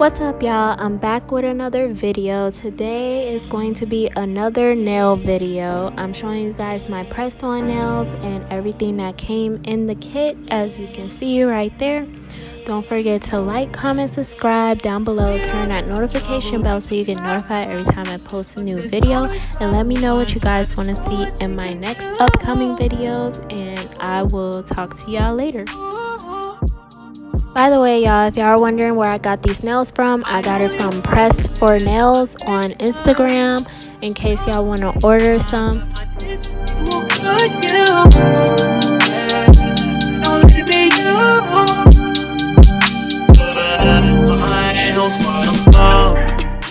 What's up, y'all? I'm back with another video. Today is going to be another nail video. I'm showing you guys my pressed on nails and everything that came in the kit, as you can see right there. Don't forget to like, comment, subscribe down below, turn that notification bell so you get notified every time I post a new video, and let me know what you guys want to see in my next upcoming videos, and I will talk to y'all later. By the way, y'all, if y'all are wondering where I got these nails from, I got it from Pressed for Nails on Instagram, in case y'all want to order some.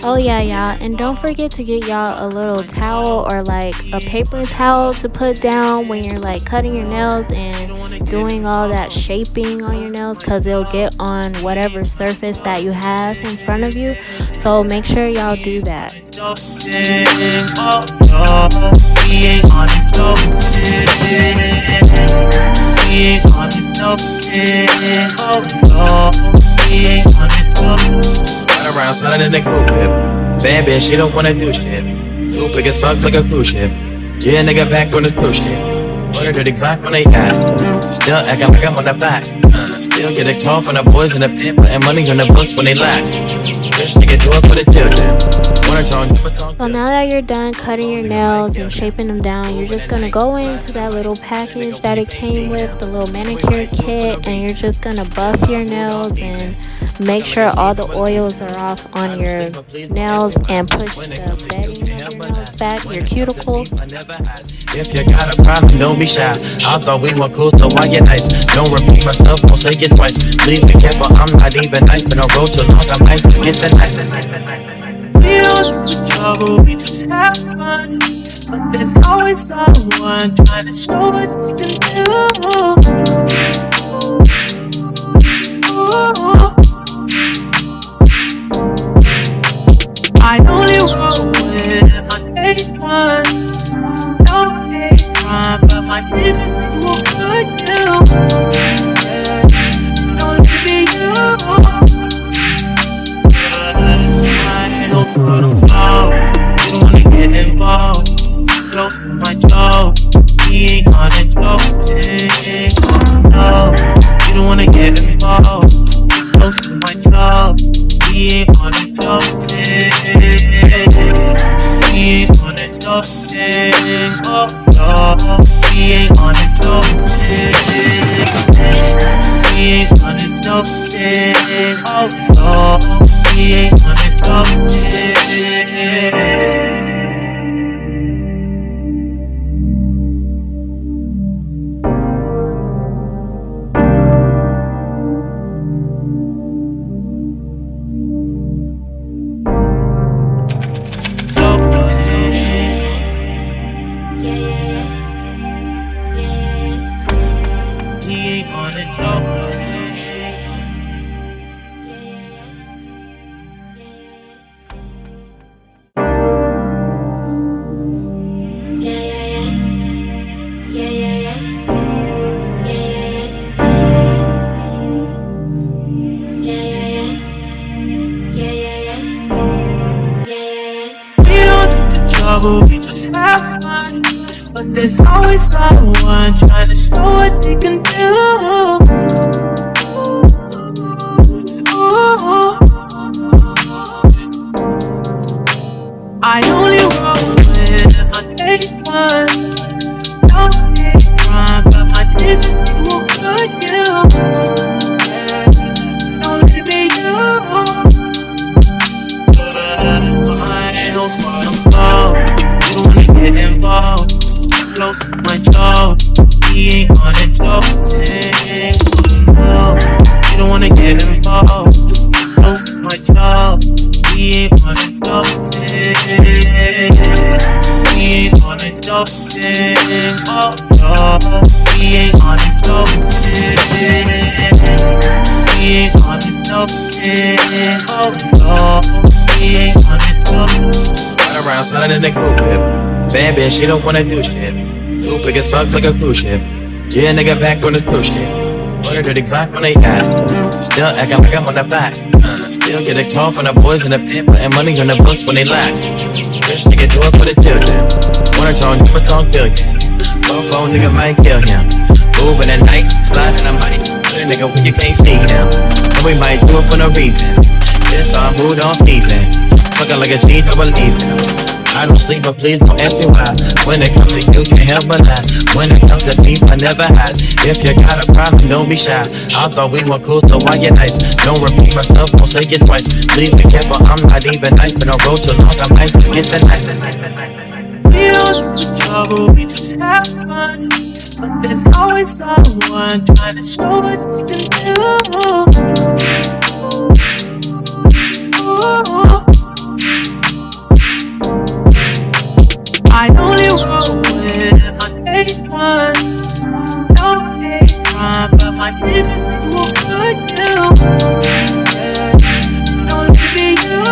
Oh yeah, y'all, and don't forget to get y'all a little towel or like a paper towel to put down when you're like cutting your nails and doing all that shaping on your nails, because it'll get on whatever surface that you have in front of you. So make sure y'all do that. Around sliding in the coupe whip. Bad bitch, she don't wanna do shit. Too big as fuck like a cruise ship. Yeah, nigga back on the cruise ship. Order dirty clock on they ass. Still acting like I'm on the back. Still get a call from the boys in the pit, putting money on the books when they lack. Bitch, nigga do it for the children. So now that you're done cutting your nails and shaping them down, you're just gonna go into that little package that it came with, the little manicure kit, and you're just gonna buff your nails and make sure all the oils are off on your nails and push the bedding of your nails back, your cuticles. If you got a problem, don't be shy. I thought we were cool, so why you nice? Don't repeat myself, won't say it twice. Please be careful, I'm not even nice. Been on road too long, I might just get the knife. We don't shoot trouble, we just have fun. But there's always someone trying to show what you can do. I only roll with my day one. Don't take time, but my niggas think we'll good too. Don't let me you. I don't smoke. You don't wanna get involved. Close to my jaw. He ain't gonna joke. No, you don't wanna get involved. Close to my jaw. He ain't gonna joke. He ain't gonna joke. Oh no, he ain't gonna joke. He ain't gonna joke. Oh no, he ain't gonna joke. We just have fun, but there's always someone trying to show what they can do. I only roll with my day one. Don't take time, but my niggas think we'll good too. Don't let me I'm small. You don't wanna get involved. Close to my jaw. He ain't gonna joke. No, you don't wanna get involved. Close to my jaw. He ain't gonna joke. He ain't gonna joke. Oh no, he ain't gonna joke. He ain't gonna joke. Oh no, he ain't gonna joke. Around sliding in the coupe whip. Bad bitch, she don't wanna do shit. Too big as fuck like a cruise ship. Yeah, nigga back on the cruise ship. Put a dirty Glock on they ass. Still acting like I'm on the back. Still get a call from the boys in the pen, putting money on the books when they lack. Rich nigga do it for the children. Wanna talk, never talk billions. Phone nigga might kill him. Moving at night, sliding the money. Put a nigga when you can't see him. And we might do it for no reason. This our mood on season. Fucking like a G, don't believe him. I don't sleep, but please don't ask me why. When it comes to you, can't help but laugh. When it comes to people, I never had. If you got a problem, don't be shy. I thought we were cool, so why you nice? Don't repeat myself, won't say it twice. Please be careful, I'm not even nice. Been on road too long, I might just get the knife. We don't shoot the trouble, we just have fun. But there's always someone trying to show what you can do. I only roll with my day one. Don't take time, but my niggas do what good do. Don't be you.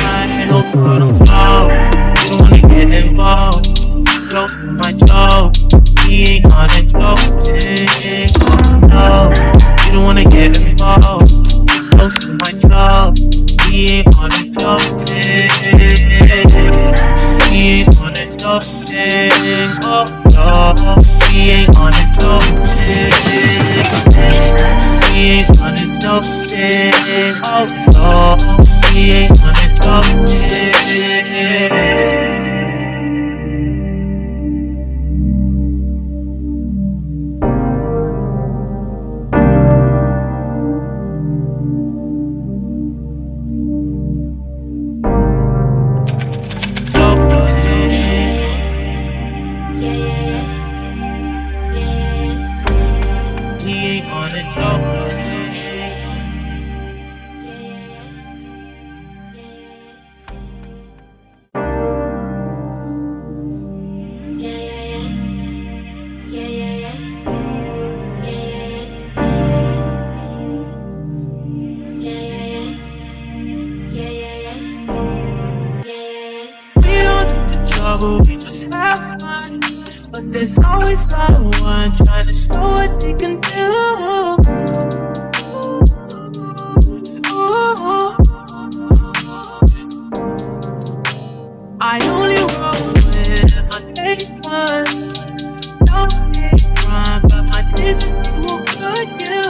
My health don't small. You don't wanna get involved. Close to my jaw. He ain't gonna joke. No, you don't wanna get involved. Close to my jaw. He ain't gonna joke. He ain't gonna joke. Oh no, he ain't gonna joke. He ain't gonna joke. Oh no, he ain't gonna joke. We just have fun, but there's always someone trying to show what they can do. I only roll with my day one. Don't take time, but my niggas do what good do.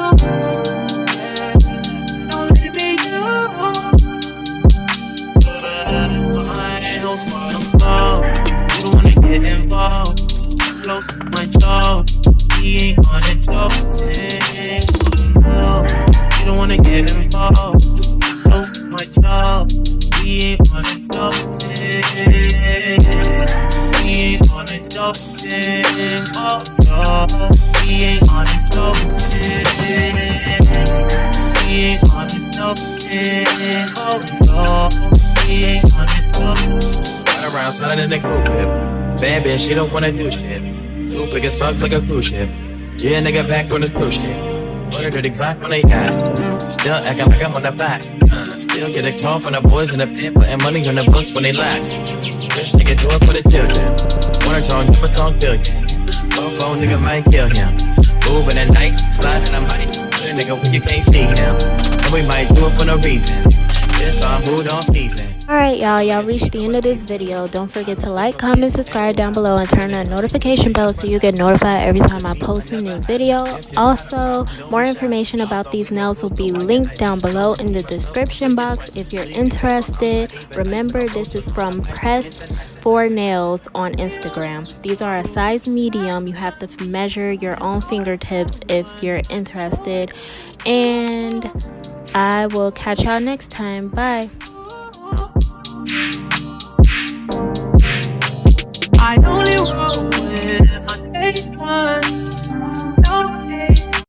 Don't let it be you. My health I'm small. You don't wanna get involved. Close to my jaw. He ain't gonna joke. No, you don't wanna get involved. Close to my jaw. He ain't gonna joke. He ain't gonna joke. Oh no, he ain't gonna joke. He ain't gonna joke. Oh no, he ain't gonna joke. Around sliding in the coupe whip. Bad bitch, she don't wanna do shit. Too big as fuck like a cruise ship. Yeah, nigga back on the cruise ship. Put a dirty Glock on they ass. Still acting like I'm on the back. Still get a call from the boys in the pen, putting money on the books when they lack. Rich nigga do it for the children. Wanna talk, never talk billions. Phone nigga might kill him. Moving at night, sliding the money. Put a nigga when you can't see him. And we might do it for no reason. This our mood on season. Alright y'all reached the end of this video. Don't forget to like, comment, subscribe down below, and turn that notification bell so you get notified every time I post a new video. Also, more information about these nails will be linked down below in the description box if you're interested. Remember, this is from Pressed for Nails on Instagram. These are a size medium. You have to measure your own fingertips if you're interested. And I will catch y'all next time. Bye.